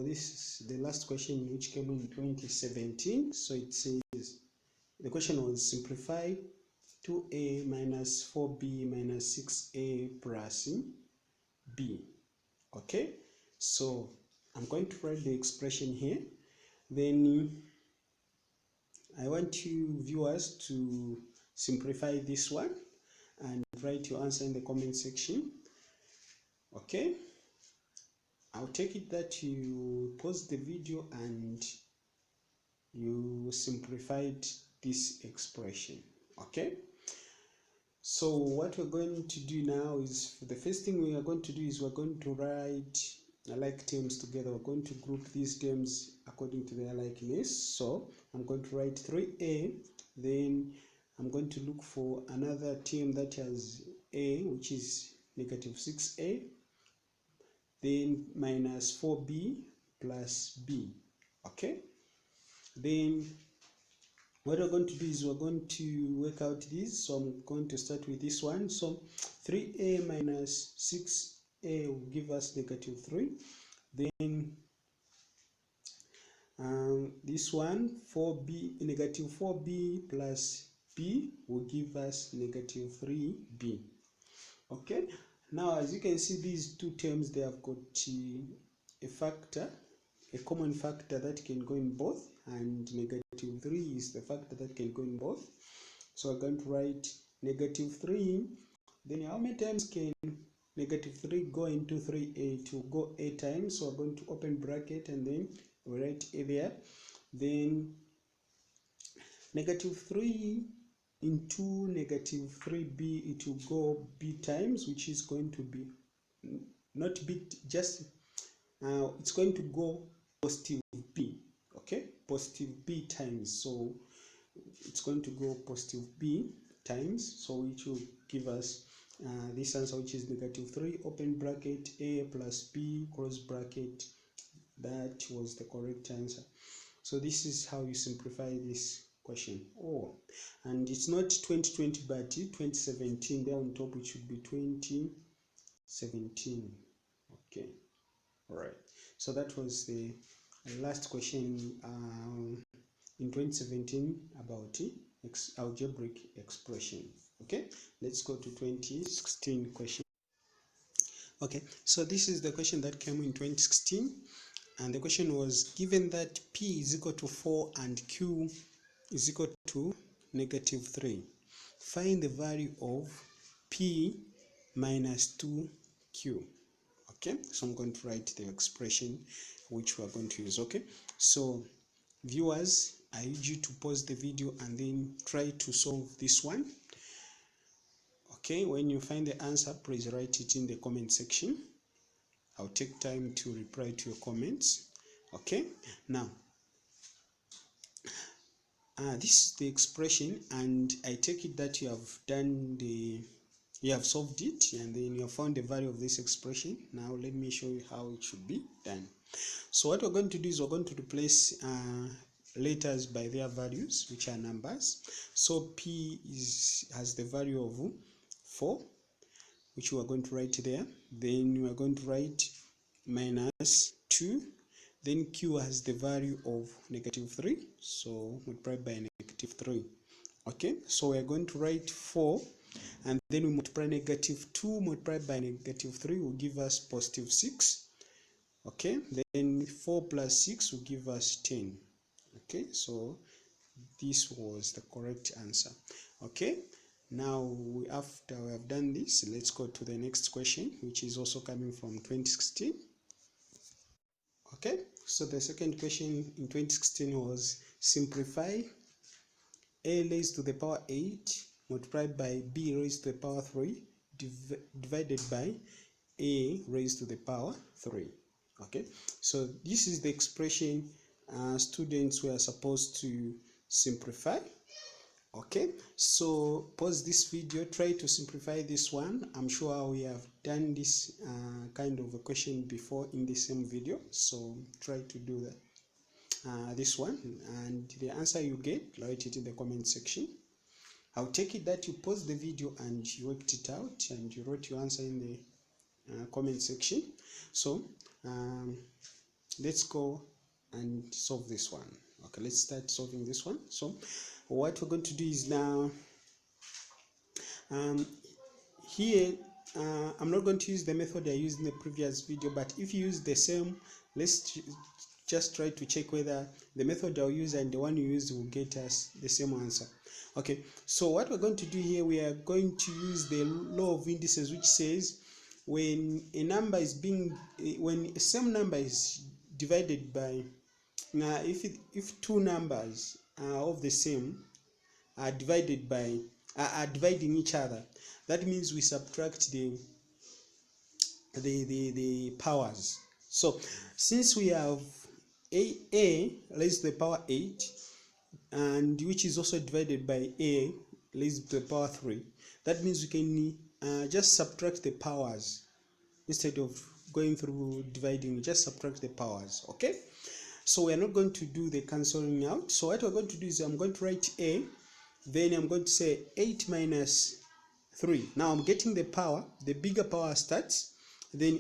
this is the last question which came in 2017. So it says, the question was simplify 2a minus 4b minus 6a plus b. Okay, so I'm going to write the expression here. Then I want you viewers to simplify this one and write your answer in the comment section. Okay, I'll take it that you pause the video and you simplified this expression. Okay, so what we're going to do now is, the first thing we are going to do is we're going to write like terms together. We're going to group these terms according to their likeness. So I'm going to write 3a, then I'm going to look for another term that has a, which is negative 6a, then minus 4b plus b. Okay, then what we're going to do is we're going to work out this. So I'm going to start with this one. So 3a minus 6a will give us negative 3. Then this one, 4b, negative 4b plus b will give us negative 3b. Okay, now as you can see, these two terms, they have got a factor, a common factor that can go in both, and negative 3 is the factor that can go in both. So I'm going to write negative 3. Then how many times can negative 3 go into 3a? To go 8 times. So I'm going to open bracket and then we write a there. Then negative 3 into negative 3b, it will go b times, which is going to be not b, just it's going to go positive b. Okay, positive b times. So it's going to go positive b times, so which will give us this answer, which is negative 3, open bracket, a plus b, close bracket. That was the correct answer. So this is how you simplify this question. Oh, and it's not 2020 but 2017 there on top, it should be 2017. Okay, all right, so that was the last question in 2017 about algebraic expression. Okay, let's go to 2016 question. Okay, so this is the question that came in 2016, and the question was, given that p is equal to 4 and q is equal to negative 3, find the value of p minus 2q. Okay, so I'm going to write the expression which we are going to use. Okay, so viewers, I urge you to pause the video and then try to solve this one. Okay, when you find the answer, please write it in the comment section. I'll take time to reply to your comments. Okay, now this is the expression, and I take it that you have solved it, and then you have found the value of this expression. Now let me show you how it should be done. So what we're going to do is we're going to replace letters by their values, which are numbers. So p has the value of 4, which we are going to write there. Then we are going to write minus 2. Then q has the value of negative 3, so multiply by negative 3. Okay, so we are going to write 4, and then we multiply negative 2 multiplied by negative 3 will give us positive 6. Okay, then 4 plus 6 will give us 10. Okay, so this was the correct answer. Okay, now after we have done this, let's go to the next question, which is also coming from 2016. Okay, so the second question in 2016 was, simplify a raised to the power 8 multiplied by b raised to the power 3 divided by a raised to the power 3. Okay, so this is the expression students were supposed to simplify. Okay, so pause this video, try to simplify this one. I'm sure we have done this kind of a question before in the same video, so try to do that this one, and the answer you get, write it in the comment section. I'll take it that you pause the video and you worked it out and you wrote your answer in the comment section. So let's go and solve this one. Okay, let's start solving this one. So what we're going to do is now here I'm not going to use the method I used in the previous video, but if you use the same, let's just try to check whether the method I'll use and the one you use will get us the same answer. Okay, so what we're going to do here, we are going to use the law of indices, which says when a number is when a same number is divided by, now if two numbers of the same are divided by are dividing each other, that means we subtract the powers. So since we have a raised to the power 8, and which is also divided by a raised to the power 3, that means we can just subtract the powers instead of going through dividing. Just subtract the powers. Okay, so we are not going to do the cancelling out. So what we're going to do is I'm going to write a, then I'm going to say 8 minus 3. Now I'm getting the power, the bigger power starts, then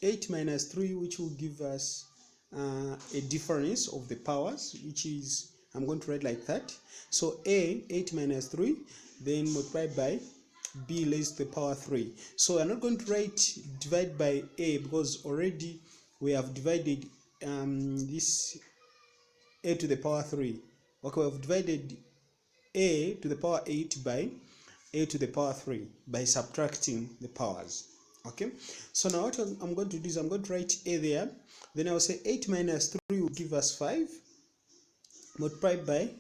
8 minus 3, which will give us a difference of the powers, which is, I'm going to write like that. So a, 8 minus 3, then multiplied by b raised to the power 3. So I'm not going to write divide by a, because already we have divided this a to the power 3. Okay, we have divided a to the power 8 by a to the power 3 by subtracting the powers. Okay, so now what I'm going to do is I'm going to write a there, then I will say 8 minus 3 will give us 5, multiplied by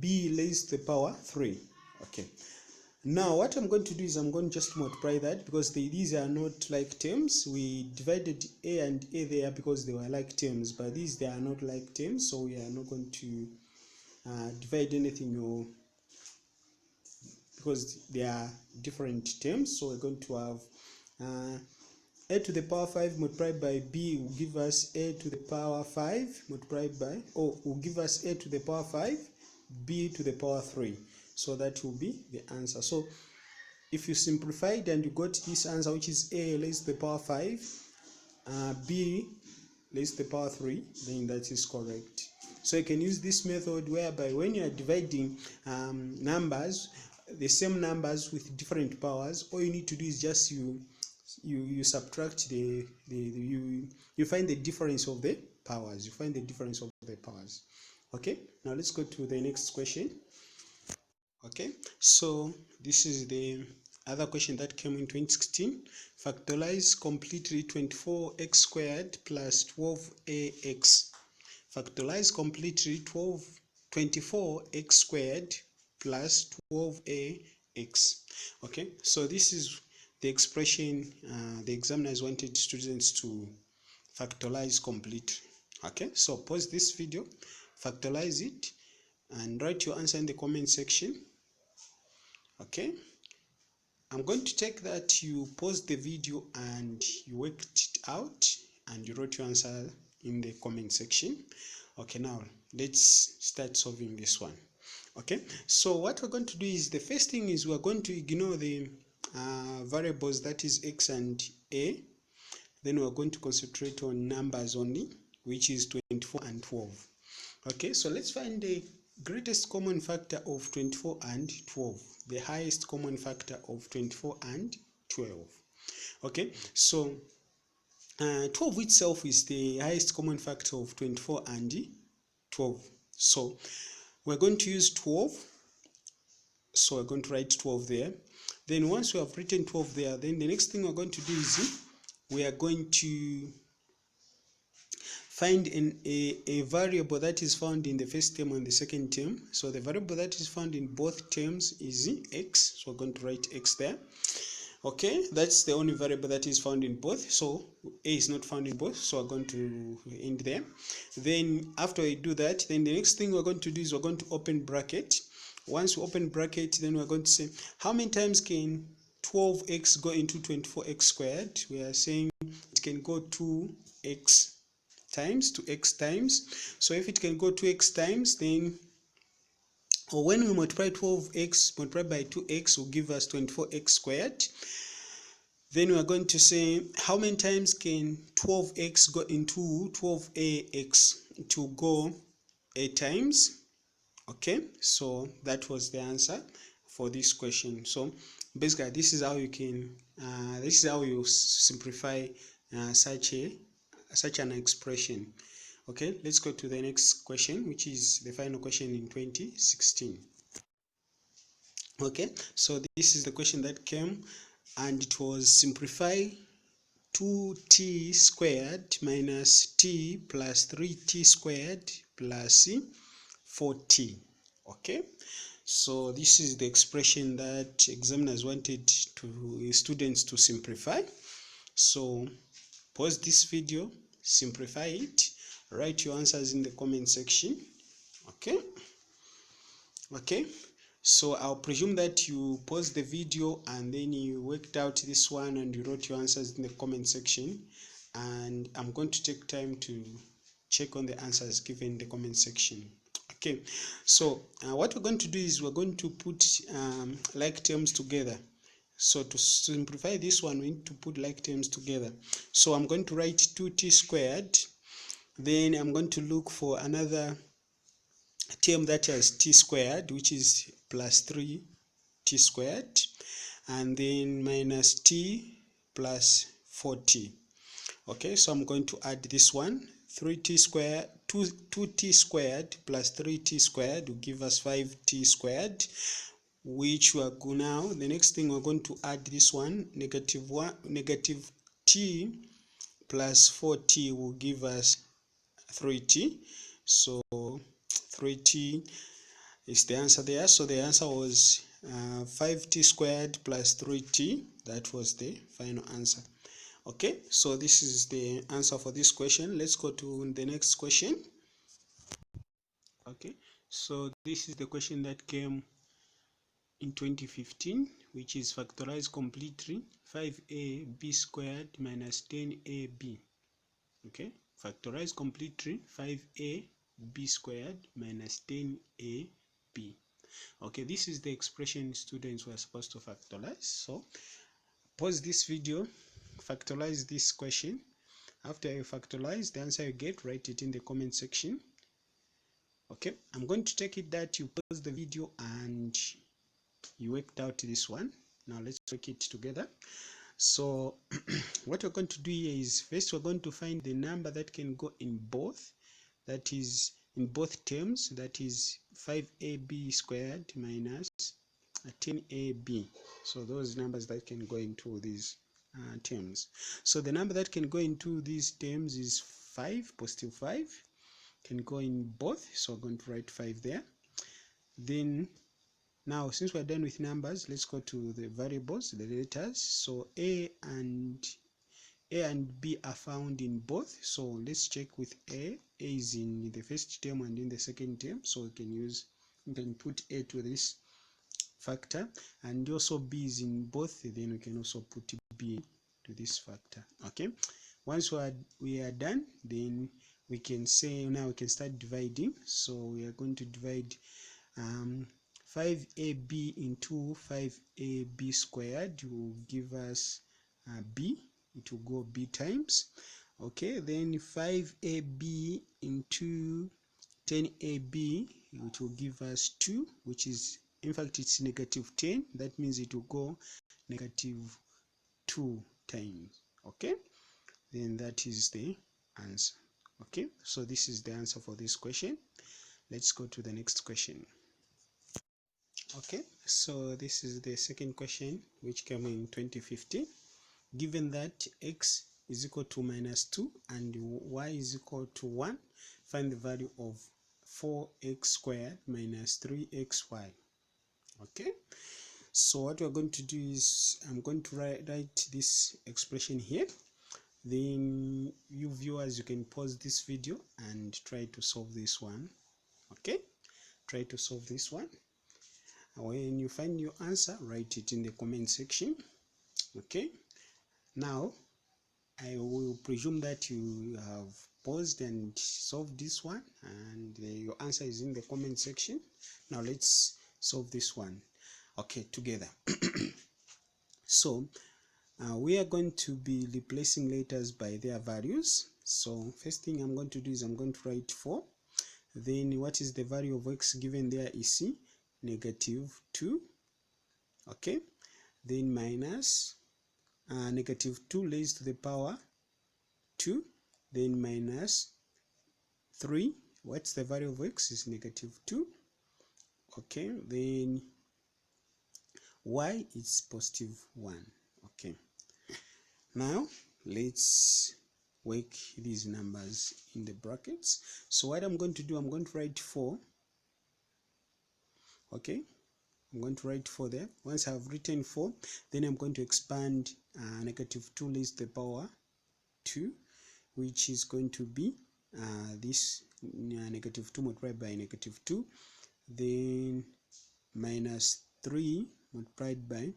b raised to the power 3. Okay, now what I'm going to do is I'm going to just multiply that, because these are not like terms. We divided a and a there because they were like terms, but these, they are not like terms, so we are not going to divide anything, or because they are different terms. So we're going to have a to the power 5 multiplied by b will give us a to the power 5 multiplied by, or will give us a to the power 5 b to the power 3. So that will be the answer. So if you simplified and you got this answer, which is a raised to the power 5 b raised to the power 3, then that is correct. So you can use this method whereby when you are dividing numbers, the same numbers with different powers, all you need to do is just you subtract you find the difference of the powers. You find the difference of the powers. Okay, now let's go to the next question. Okay, so this is the other question that came in 2016. Factorize completely 24x squared plus 12ax. Factorize completely 24x squared plus 12ax. Okay, so this is the expression the examiners wanted students to factorize completely. Okay, so pause this video, factorize it, and write your answer in the comment section. Okay, I'm going to take that you paused the video and you worked it out and you wrote your answer in the comment section. Okay, now let's start solving this one. Okay, so what we're going to do is, the first thing is we're going to ignore the variables, that is x and a. Then we're going to concentrate on numbers only, which is 24 and 12. Okay, so let's find the greatest common factor of 24 and 12, the highest common factor of 24 and 12. Okay, so 12 itself is the highest common factor of 24 and 12. So we're going to use 12. So we're going to write 12 there. Then once we have written 12 there, then the next thing we're going to do is we are going to find a variable that is found in the first term and the second term. So the variable that is found in both terms is x. So we're going to write x there. Okay, that's the only variable that is found in both. So a is not found in both, so we're going to end there. Then after we do that, then the next thing we're going to do is we're going to open bracket. Once we open bracket, then we're going to say how many times can 12x go into 24x squared? We are saying it can go 2x times, 2x times. So if it can go 2x times, then, or when we multiply 12x multiplied by 2x will give us 24x squared. Then we are going to say how many times can 12x go into 12ax? To go 8 times. Okay, so that was the answer for this question. So basically this is how you can this is how you simplify such an expression. Okay, let's go to the next question, which is the final question in 2016. Okay, so this is the question that came, and it was simplify 2t squared minus t plus 3t squared plus 4t. Okay, so this is the expression that examiners wanted students to simplify. So pause this video, simplify it, write your answers in the comment section. Okay, so I'll presume that you paused the video and then you worked out this one and you wrote your answers in the comment section, and I'm going to take time to check on the answers given in the comment section. Okay, so what we're going to do is we're going to put like terms together. So to simplify this one, we need to put like terms together. So I'm going to write 2t squared, then I'm going to look for another term that has t squared, which is plus 3t squared, and then minus t plus 4t. Okay, so I'm going to add this one, 3t squared, 2t squared plus 3t squared will give us 5t squared, which we are going now. The next thing we're going to add this one, negative t plus 4t will give us 3t. So 3t is the answer there. So the answer was 5t squared plus 3t. That was the final answer. Okay, so this is the answer for this question. Let's go to the next question. Okay, so this is the question that came in 2015, which is factorize completely 5ab squared minus 10ab. Okay, factorize completely 5ab squared minus 10ab. Okay, this is the expression students were supposed to factorize. So pause this video, factorize this question. After you factorize the answer you get, write it in the comment section. Okay, I'm going to take it that you pause the video and you worked out this one. Now let's work it together. So what we're going to do here is, first we're going to find the number that can go in both, that is in both terms, that is 5ab squared minus 10ab. So those numbers that can go into these terms. So the number that can go into these terms is 5, positive 5, can go in both, so we're going to write 5 there. Then now, since we're done with numbers, let's go to the variables, the letters. So A and B are found in both. So let's check with A. A is in the first term and in the second term. So we can put A to this factor, and also B is in both. Then we can also put B to this factor. Okay. Once we are done, then we can say now we can start dividing. So we are going to divide 5ab into 5ab squared will give us b. It will go b times. Okay, then 5ab into 10ab, it will give us 2, which is, in fact, it's negative 10. That means it will go negative 2 times. Okay, then that is the answer. Okay, so this is the answer for this question. Let's go to the next question. Okay, so this is the second question, which came in 2015. Given that x is equal to minus 2 and y is equal to 1, find the value of 4x squared minus 3xy. Okay, so what we're going to do is I'm going to write this expression here. Then you viewers, you can pause this video and try to solve this one. Okay, try to solve this one. When you find your answer, write it in the comment section. Okay, now I will presume that you have paused and solved this one, and your answer is in the comment section. Now let's solve this one, okay, together. So We are going to be replacing letters by their values. So first thing I'm going to do is I'm going to write 4. Then what is the value of x given there is -2. Okay, then minus -2 raised to the power 2, then minus 3. What's the value of x is -2. Okay, then y is +1. Okay, now let's work these numbers in the brackets. So what I'm going to do, I'm going to write 4. Okay, I'm going to write 4 there. Once I've written 4, then I'm going to expand -2 raised to the power 2, which is going to be this -2 multiplied by -2, then minus 3 multiplied by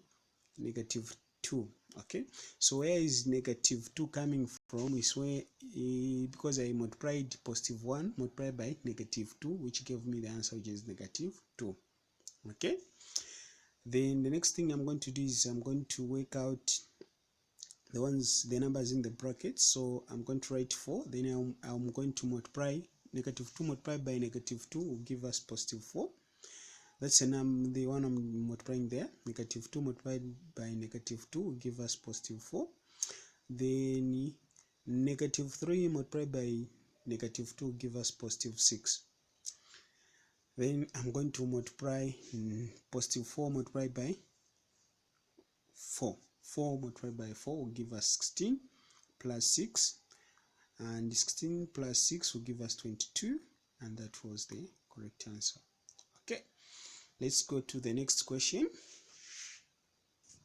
-2. Okay, so where is -2 coming from is where, because I multiplied +1 multiplied by -2, which gave me the answer, which is -2. Okay, then the next thing I'm going to do is I'm going to work out the numbers in the brackets. So I'm going to write 4, then I'm going to multiply -2 multiplied by -2 will give us +4. That's the one I'm multiplying there. -2 multiplied by -2 will give us +4. Then -3 multiplied by -2 will give us +6. Then I'm going to multiply +4 multiplied by 4. 4 multiplied by 4 will give us 16 plus 6, and 16 plus 6 will give us 22, and that was the correct answer. Okay, let's go to the next question.